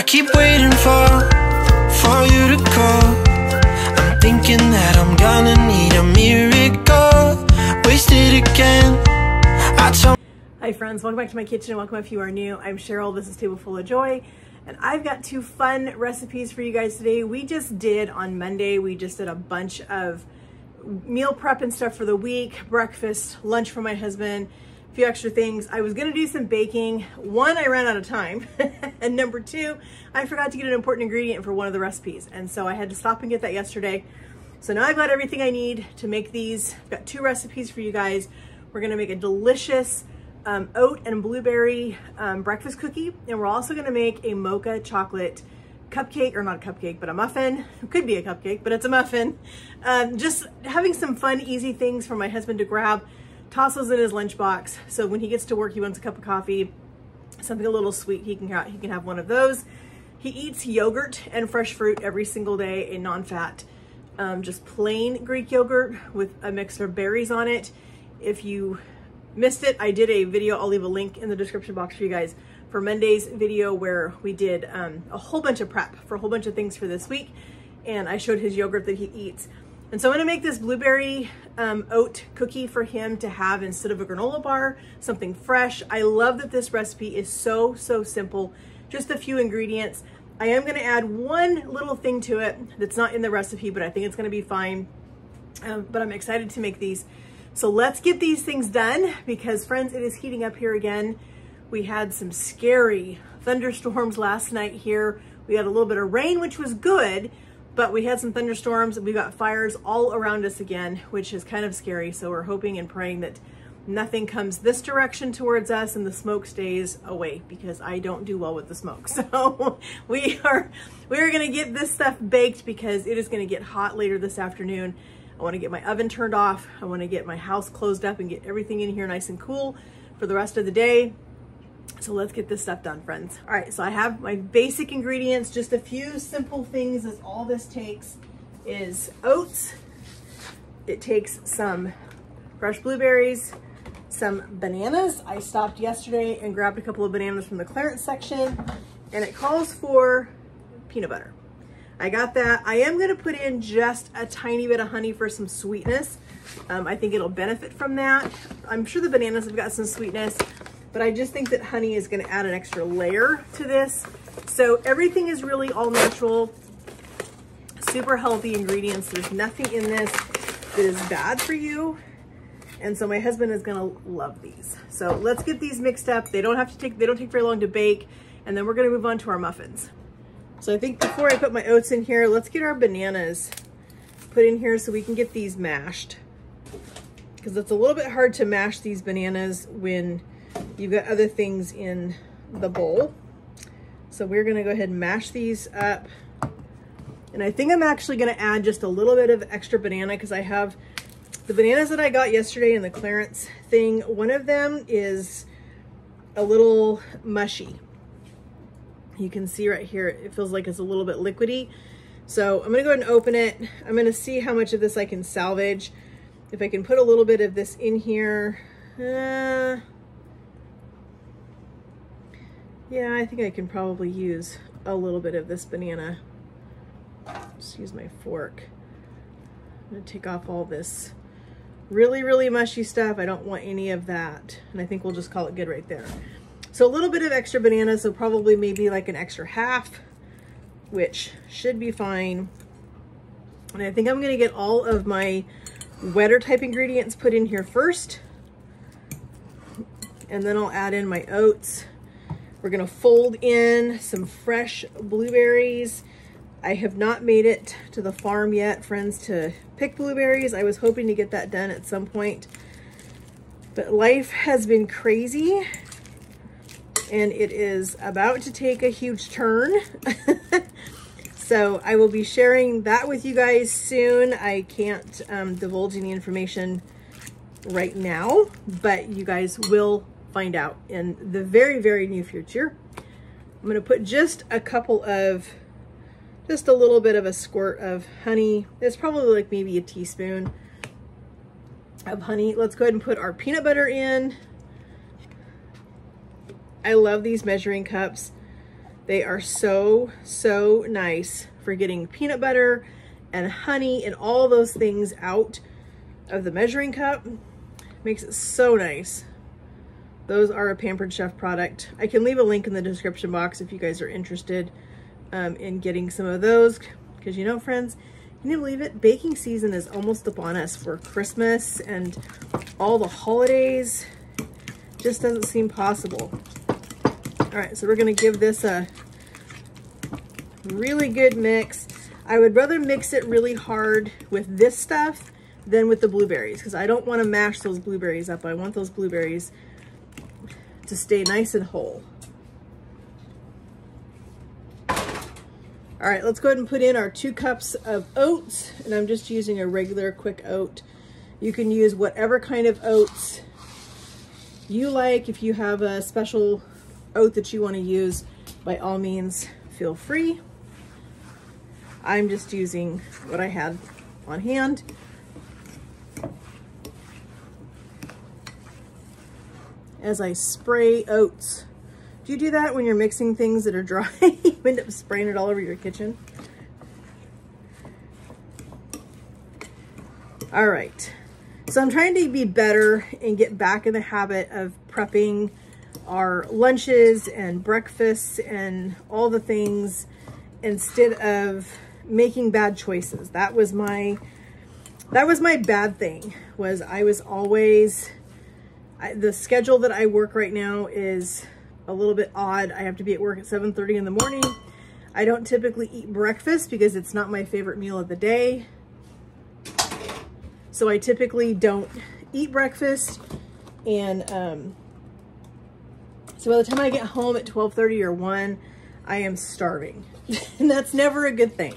keep waiting for you to call. I'm thinking that I'm gonna need a miracle. Wasted again. Hi friends, welcome back to my kitchen. Welcome if you are new. I'm Cheryl, this is Table Full of Joy, and I've got two fun recipes for you guys today. On Monday, we just did a bunch of meal prep and stuff for the week, breakfast, lunch for my husband, a few extra things. I was gonna do some baking. One, I ran out of time, and number two, I forgot to get an important ingredient for one of the recipes, and so I had to stop and get that yesterday. So now I've got everything I need to make these. I've got two recipes for you guys. We're gonna make a delicious oat and blueberry breakfast cookie, and we're also gonna make a mocha chocolate cupcake, or not a cupcake, but a muffin. It could be a cupcake, but it's a muffin. Just having some fun, easy things for my husband to grab, toss those in his lunchbox, so when he gets to work, he wants a cup of coffee, something a little sweet, he can have one of those. He eats yogurt and fresh fruit every single day, a non-fat, just plain Greek yogurt with a mix of berries on it. If you missed it, I did a video, I'll leave a link in the description box for you guys, for Monday's video where we did a whole bunch of prep for a whole bunch of things for this week, and I showed his yogurt that he eats. And so I'm gonna make this blueberry oat cookie for him to have instead of a granola bar, something fresh. I love that this recipe is so simple, just a few ingredients. I am gonna add one little thing to it that's not in the recipe, but I think it's gonna be fine. But I'm excited to make these. So let's get these things done, because friends, it is heating up here again. We had some scary thunderstorms last night here. We had a little bit of rain, which was good, but we had some thunderstorms. We got fires all around us again, which is kind of scary. So we're hoping and praying that nothing comes this direction towards us and the smoke stays away, because I don't do well with the smoke. So we are gonna get this stuff baked, because it is gonna get hot later this afternoon. I want to get my oven turned off. I want to get my house closed up and get everything in here nice and cool for the rest of the day. So let's get this stuff done, friends. All right, so I have my basic ingredients. Just a few simple things is all this takes is oats. It takes some fresh blueberries, some bananas. I stopped yesterday and grabbed a couple of bananas from the clearance section, and it calls for peanut butter. I got that. I am gonna put in just a tiny bit of honey for some sweetness. I think it'll benefit from that. I'm sure the bananas have got some sweetness, but I just think that honey is gonna add an extra layer to this. So everything is really all natural, super healthy ingredients. There's nothing in this that is bad for you. And so my husband is gonna love these. So let's get these mixed up. They don't take very long to bake, and then we're gonna move on to our muffins. So I think before I put my oats in here, let's get our bananas put in here so we can get these mashed, because it's a little bit hard to mash these bananas when you've got other things in the bowl. So we're gonna go ahead and mash these up. And I think I'm actually gonna add just a little bit of extra banana, because I have the bananas that I got yesterday in the clearance thing. One of them is a little mushy. You can see right here, it feels like it's a little bit liquidy. So I'm gonna go ahead and open it. I'm gonna see how much of this I can salvage. If I can put a little bit of this in here. Yeah, I think I can probably use a little bit of this banana. Just use my fork. I'm gonna take off all this really mushy stuff. I don't want any of that. And I think we'll just call it good right there. So a little bit of extra banana, so probably maybe like an extra half, which should be fine. And I think I'm gonna get all of my wetter type ingredients put in here first, and then I'll add in my oats. We're gonna fold in some fresh blueberries. I have not made it to the farm yet, friends, to pick blueberries. I was hoping to get that done at some point, but life has been crazy, and it is about to take a huge turn. So I will be sharing that with you guys soon. I can't divulge any information right now, but you guys will find out in the very near future. I'm gonna put just a little bit of a squirt of honey. It's probably like maybe a teaspoon of honey. Let's go ahead and put our peanut butter in. I love these measuring cups. They are so, so nice for getting peanut butter and honey and all those things out of the measuring cup. Makes it so nice. Those are a Pampered Chef product. I can leave a link in the description box if you guys are interested in getting some of those. Because you know, friends, can you believe it? Baking season is almost upon us for Christmas and all the holidays. Just doesn't seem possible. All right, so we're gonna give this a really good mix. I would rather mix it really hard with this stuff than with the blueberries, because I don't want to mash those blueberries up. I want those blueberries to stay nice and whole. All right, let's go ahead and put in our 2 cups of oats, and I'm just using a regular quick oat. You can use whatever kind of oats you like. If you have a special oat that you want to use, by all means, feel free. I'm just using what I had on hand. As I spray oats. Do you do that when you're mixing things that are dry? You end up spraying it all over your kitchen. All right, so I'm trying to be better and get back in the habit of prepping our lunches and breakfasts and all the things instead of making bad choices. That was my bad thing, was I was always, the schedule that I work right now is a little bit odd. I have to be at work at 7:30 in the morning. I don't typically eat breakfast because it's not my favorite meal of the day. So I typically don't eat breakfast. And so by the time I get home at 12:30 or 1, I am starving. And that's never a good thing.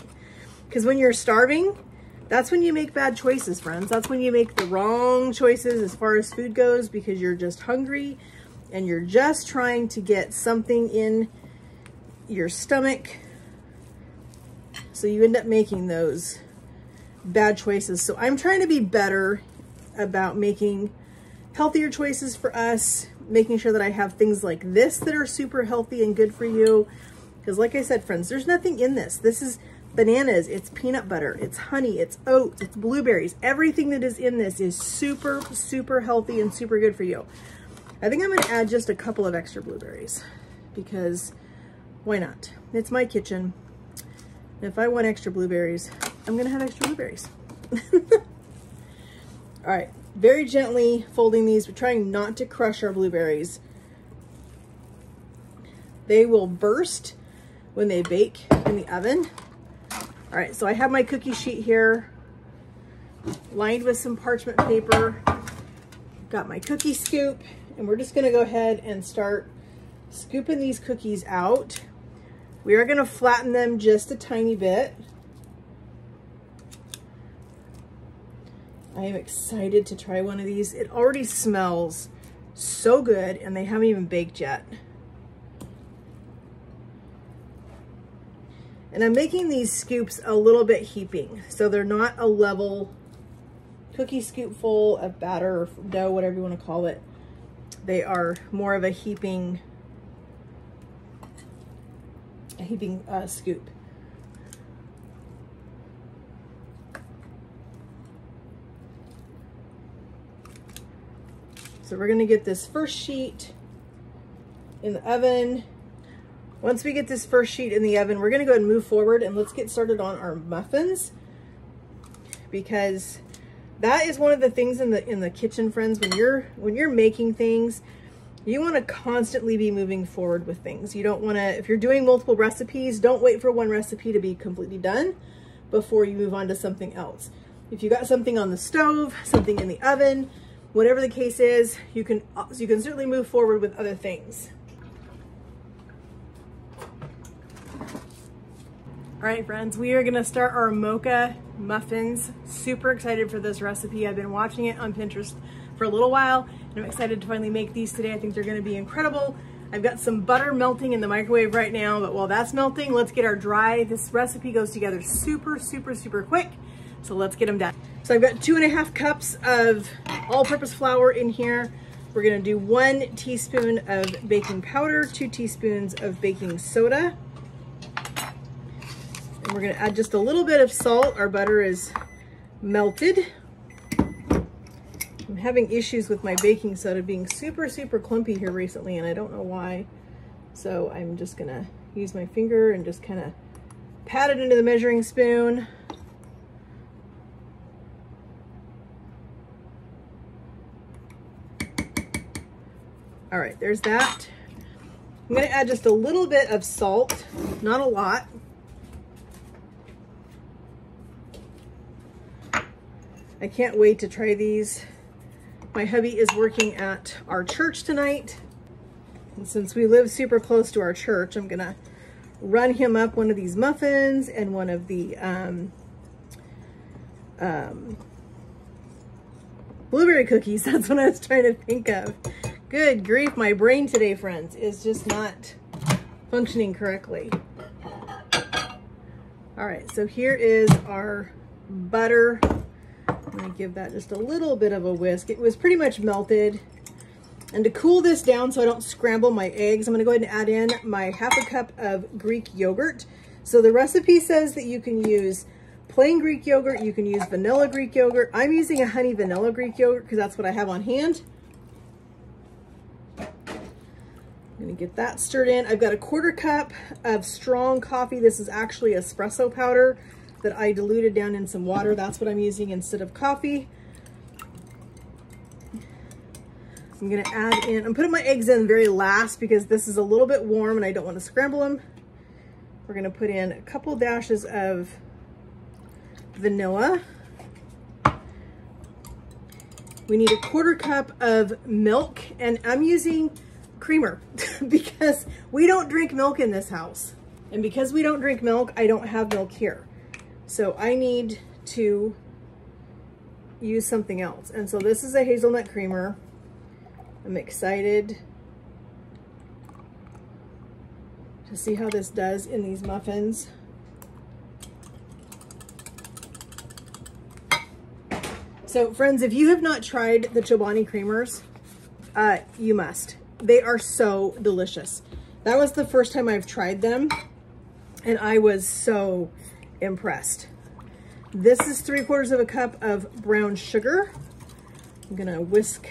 Because when you're starving, that's when you make bad choices, friends. That's when you make the wrong choices as far as food goes, because you're just hungry and you're just trying to get something in your stomach. So you end up making those bad choices. So I'm trying to be better about making healthier choices for us, making sure that I have things like this that are super healthy and good for you. Because like I said, friends, there's nothing in this. This is bananas, it's peanut butter, it's honey, it's oats, it's blueberries. Everything that is in this is super, super healthy and super good for you. I think I'm gonna add just a couple of extra blueberries because why not? It's my kitchen. If I want extra blueberries, I'm gonna have extra blueberries. All right, very gently folding these. We're trying not to crush our blueberries. They will burst when they bake in the oven. All right, so I have my cookie sheet here lined with some parchment paper. Got my cookie scoop, and we're just gonna go ahead and start scooping these cookies out. We are gonna flatten them just a tiny bit. I am excited to try one of these. It already smells so good, and they haven't even baked yet. And I'm making these scoops a little bit heaping, so they're not a level cookie scoop full of batter or dough, whatever you want to call it. They are more of a heaping scoop. So we're gonna get this first sheet in the oven. Once we get this first sheet in the oven, we're gonna go ahead and move forward, and let's get started on our muffins, because that is one of the things in the kitchen, friends. When you're making things, you want to constantly be moving forward with things. You don't want to, if you're doing multiple recipes, don't wait for one recipe to be completely done before you move on to something else. If you got something on the stove, something in the oven, whatever the case is, you can certainly move forward with other things. All right, friends, we are gonna start our Mocha Muffins. Super excited for this recipe. I've been watching it on Pinterest for a little while, and I'm excited to finally make these today. I think they're gonna be incredible. I've got some butter melting in the microwave right now, but while that's melting, let's get our dry. This recipe goes together super, super, super quick, so let's get them done. So I've got 2.5 cups of all-purpose flour in here. We're gonna do 1 teaspoon of baking powder, 2 teaspoons of baking soda. And we're gonna add just a little bit of salt. Our butter is melted. I'm having issues with my baking soda being super, super clumpy here recently, and I don't know why. So I'm just gonna use my finger and just kind of pat it into the measuring spoon. All right, there's that. I'm gonna add just a little bit of salt, not a lot. I can't wait to try these. My hubby is working at our church tonight. And since we live super close to our church, I'm gonna run him up one of these muffins and one of the blueberry cookies. That's what I was trying to think of. Good grief, my brain today, friends, is just not functioning correctly. All right, so here is our butter. I'm gonna give that just a little bit of a whisk. It was pretty much melted. And to cool this down so I don't scramble my eggs, I'm gonna go ahead and add in my ½ cup of Greek yogurt. So the recipe says that you can use plain Greek yogurt, you can use vanilla Greek yogurt. I'm using a honey vanilla Greek yogurt because that's what I have on hand. I'm gonna get that stirred in. I've got a ½ cup of strong coffee. This is actually espresso powder that I diluted down in some water. That's what I'm using instead of coffee. I'm gonna add in, I'm putting my eggs in very last because this is a little bit warm and I don't want to scramble them. We're gonna put in a couple dashes of vanilla. We need a ½ cup of milk, and I'm using creamer because we don't drink milk in this house. And because we don't drink milk, I don't have milk here. So I need to use something else. And so this is a hazelnut creamer. I'm excited to see how this does in these muffins. So friends, if you have not tried the Chobani creamers, you must. They are so delicious. That was the first time I've tried them, and I was so impressed. This is 3/4 cup of brown sugar. I'm gonna whisk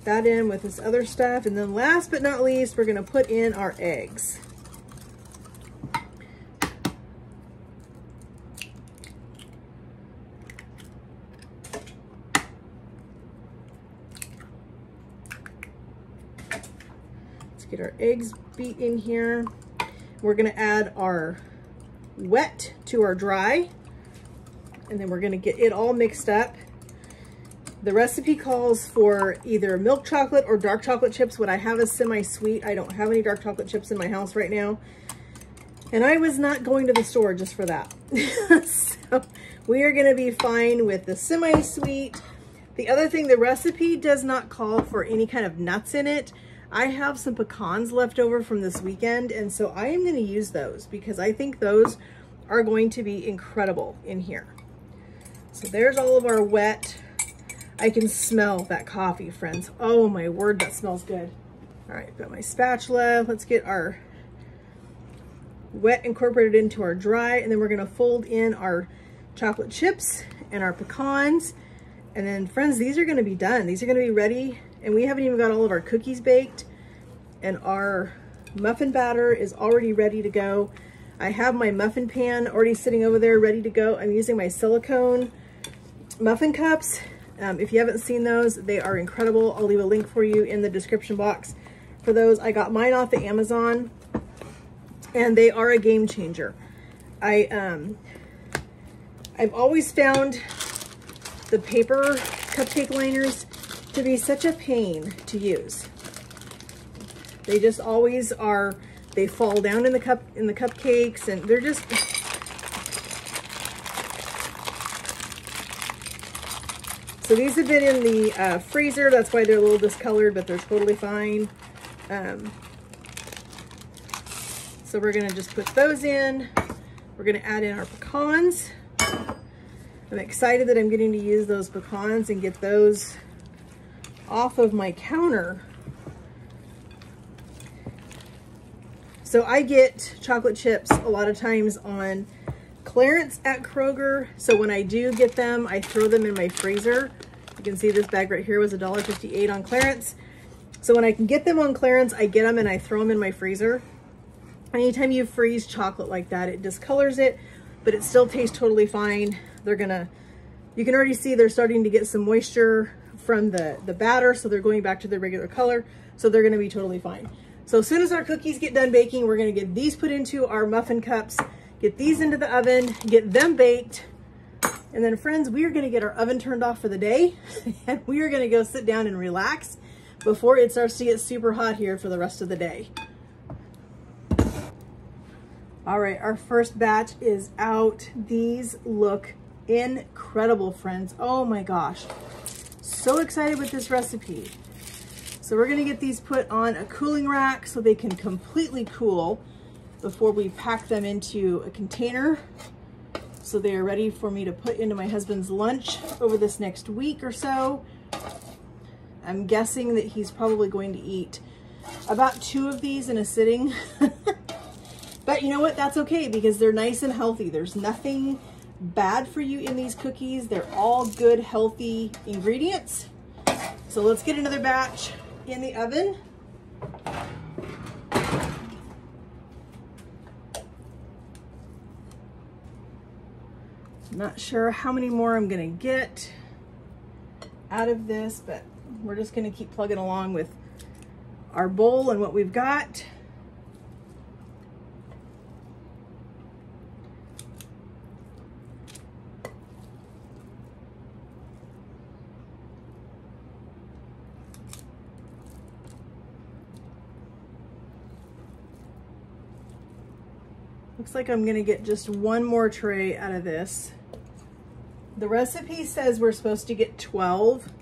that in with this other stuff. And then last but not least, we're gonna put in our eggs. Let's get our eggs beat in here. We're gonna add our wet to our dry, and then we're gonna get it all mixed up. The recipe calls for either milk chocolate or dark chocolate chips. What I have is semi-sweet. I don't have any dark chocolate chips in my house right now. And I was not going to the store just for that. So we are gonna be fine with the semi-sweet. The other thing, the recipe does not call for any kind of nuts in it. I have some pecans left over from this weekend, and so I am gonna use those because I think those are going to be incredible in here. So there's all of our wet. I can smell that coffee, friends. Oh my word, that smells good. All right, got my spatula. Let's get our wet incorporated into our dry, and then we're gonna fold in our chocolate chips and our pecans. And then friends, these are gonna be done. These are gonna be ready, and we haven't even got all of our cookies baked, and our muffin batter is already ready to go. I have my muffin pan already sitting over there ready to go. I'm using my silicone muffin cups. If you haven't seen those, they are incredible. I'll leave a link for you in the description box for those. I got mine off of Amazon, and they are a game changer. I've always found the paper cupcake liners to be such a pain to use. They just always are. They fall down in the cupcakes, and they're just. So these have been in the freezer. That's why they're a little discolored, but they're totally fine. So we're gonna just put those in. We're gonna add in our pecans. I'm excited that I'm getting to use those pecans and get those off of my counter. So I get chocolate chips a lot of times on clearance at Kroger. So when I do get them, I throw them in my freezer. You can see this bag right here was $1.58 on clearance. So when I can get them on clearance, I get them and I throw them in my freezer. Anytime you freeze chocolate like that, it discolors it, but it still tastes totally fine. You can already see they're starting to get some moisture from the batter, so they're going back to their regular color. So they're gonna be totally fine. So as soon as our cookies get done baking, we're gonna get these put into our muffin cups, get these into the oven, get them baked. And then friends, we are gonna get our oven turned off for the day and we are gonna go sit down and relax before it starts to get super hot here for the rest of the day. All right, our first batch is out. These look incredible, friends. Oh my gosh. So excited with this recipe. So we're gonna get these put on a cooling rack so they can completely cool before we pack them into a container. So they are ready for me to put into my husband's lunch over this next week or so. I'm guessing that he's probably going to eat about 2 of these in a sitting. But you know what? That's okay because they're nice and healthy. There's nothing bad for you in these cookies. They're all good, healthy ingredients. So let's get another batch in the oven. Not sure how many more I'm gonna get out of this, but we're just gonna keep plugging along with our bowl and what we've got. Looks like I'm gonna get just one more tray out of this. The recipe says we're supposed to get 12.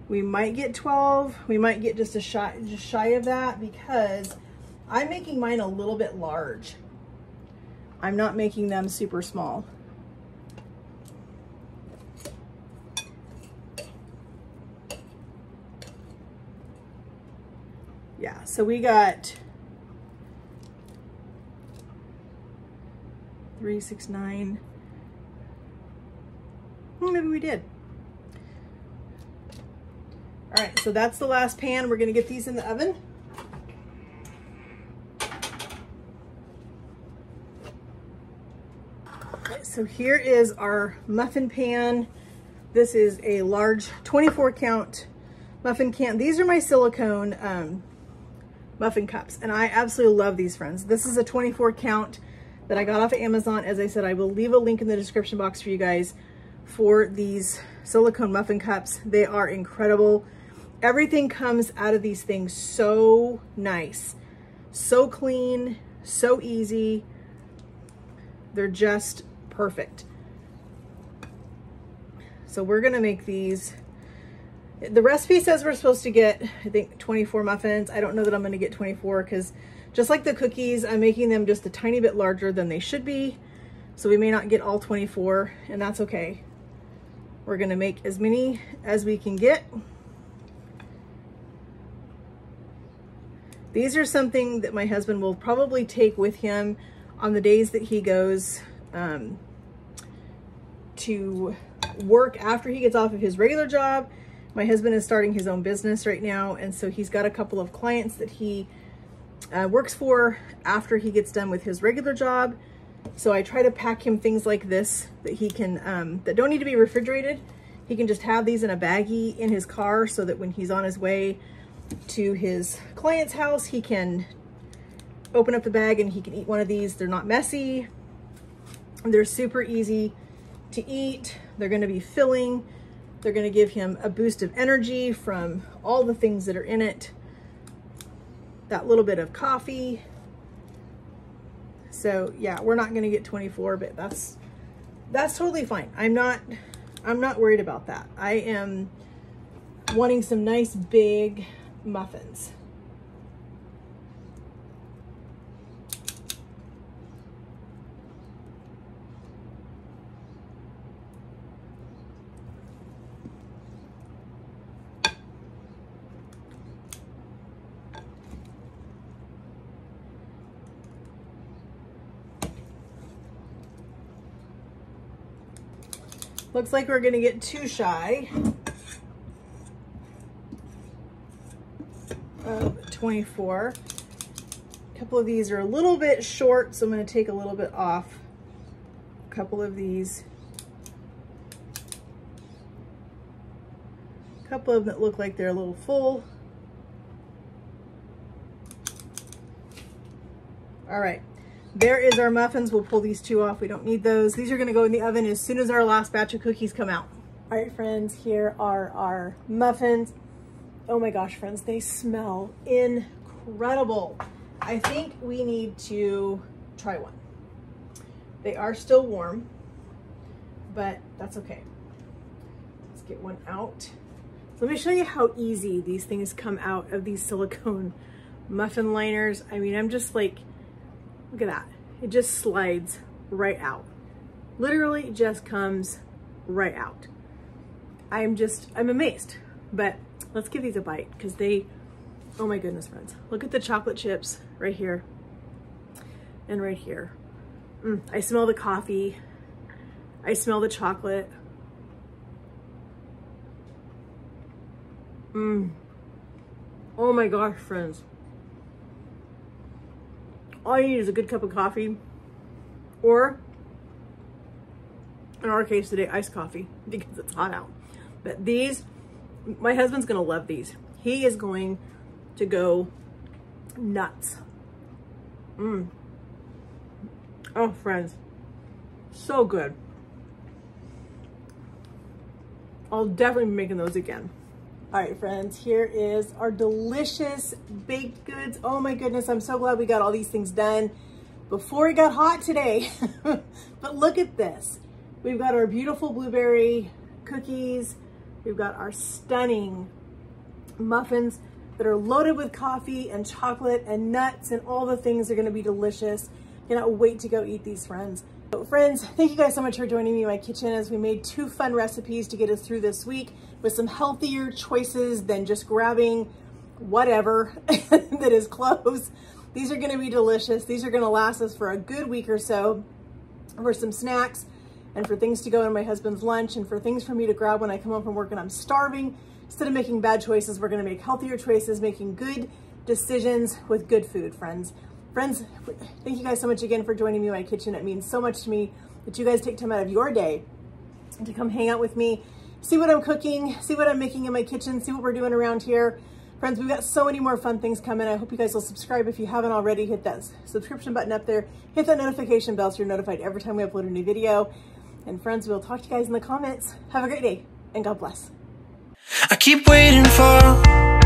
We might get 12. We might get just shy of that because I'm making mine a little bit large. I'm not making them super small. Yeah, so we got 3, 6, 9. Well, maybe we did. All right, so that's the last pan. We're gonna get these in the oven. Okay, so here is our muffin pan. This is a large 24 count muffin can. These are my silicone muffin cups, and I absolutely love these, friends. This is a 24 count that I got off of Amazon. As I said, I will leave a link in the description box for you guys for these silicone muffin cups. They are incredible. Everything comes out of these things so nice, so clean, so easy. They're just perfect. So we're gonna make these. The recipe says we're supposed to get, I think, 24 muffins. I don't know that I'm gonna get 24 because just like the cookies, I'm making them just a tiny bit larger than they should be. So we may not get all 24, and that's okay. We're gonna make as many as we can get. These are something that my husband will probably take with him on the days that he goes to work after he gets off of his regular job. My husband is starting his own business right now, and so he's got a couple of clients that he works for after he gets done with his regular job. So I try to pack him things like this that he can, that don't need to be refrigerated. He can just have these in a baggie in his car so that when he's on his way to his client's house, he can open up the bag and he can eat one of these. They're not messy. They're super easy to eat. They're gonna be filling. They're gonna give him a boost of energy from all the things that are in it. That little bit of coffee. So yeah, we're not gonna get 24, but that's totally fine. I'm not worried about that. I am wanting some nice big muffins. Looks like we're gonna get too shy of 24. A couple of these are a little bit short, so I'm gonna take a little bit off. A couple of these. A couple of them that look like they're a little full. All right, there is our muffins. We'll pull these two off. We don't need those. These are gonna go in the oven as soon as our last batch of cookies come out. All right, friends, here are our muffins. Oh my gosh, friends, they smell incredible. I think we need to try one. They are still warm, but that's okay. Let's get one out. So let me show you how easy these things come out of these silicone muffin liners. I mean, I'm just like, look at that. It just slides right out. Literally just comes right out. I'm amazed, but let's give these a bite because they, oh my goodness, friends. Look at the chocolate chips right here and right here. I smell the coffee. I smell the chocolate. Oh my gosh, friends. All you need is a good cup of coffee, or in our case today, iced coffee because it's hot out. But these, my husband's gonna love these. He is going to go nuts. Oh, friends, so good. I'll definitely be making those again. All right, friends, here is our delicious baked goods. Oh my goodness, I'm so glad we got all these things done before it got hot today. But look at this. We've got our beautiful blueberry cookies. We've got our stunning muffins that are loaded with coffee and chocolate and nuts and all the things are gonna be delicious. Cannot wait to go eat these, friends. So friends, thank you guys so much for joining me in my kitchen as we made 2 fun recipes to get us through this week with some healthier choices than just grabbing whatever that is close. These are gonna be delicious. These are gonna last us for a good week or so for some snacks and for things to go in my husband's lunch and for things for me to grab when I come home from work and I'm starving. Instead of making bad choices, we're gonna make healthier choices, making good decisions with good food, friends. Friends, thank you guys so much again for joining me in my kitchen. It means so much to me that you guys take time out of your day to come hang out with me, see what I'm cooking, see what I'm making in my kitchen, see what we're doing around here. Friends, we've got so many more fun things coming. I hope you guys will subscribe if you haven't already. Hit that subscription button up there. Hit that notification bell so you're notified every time we upload a new video. And friends, we'll talk to you guys in the comments. Have a great day and God bless. I keep waiting for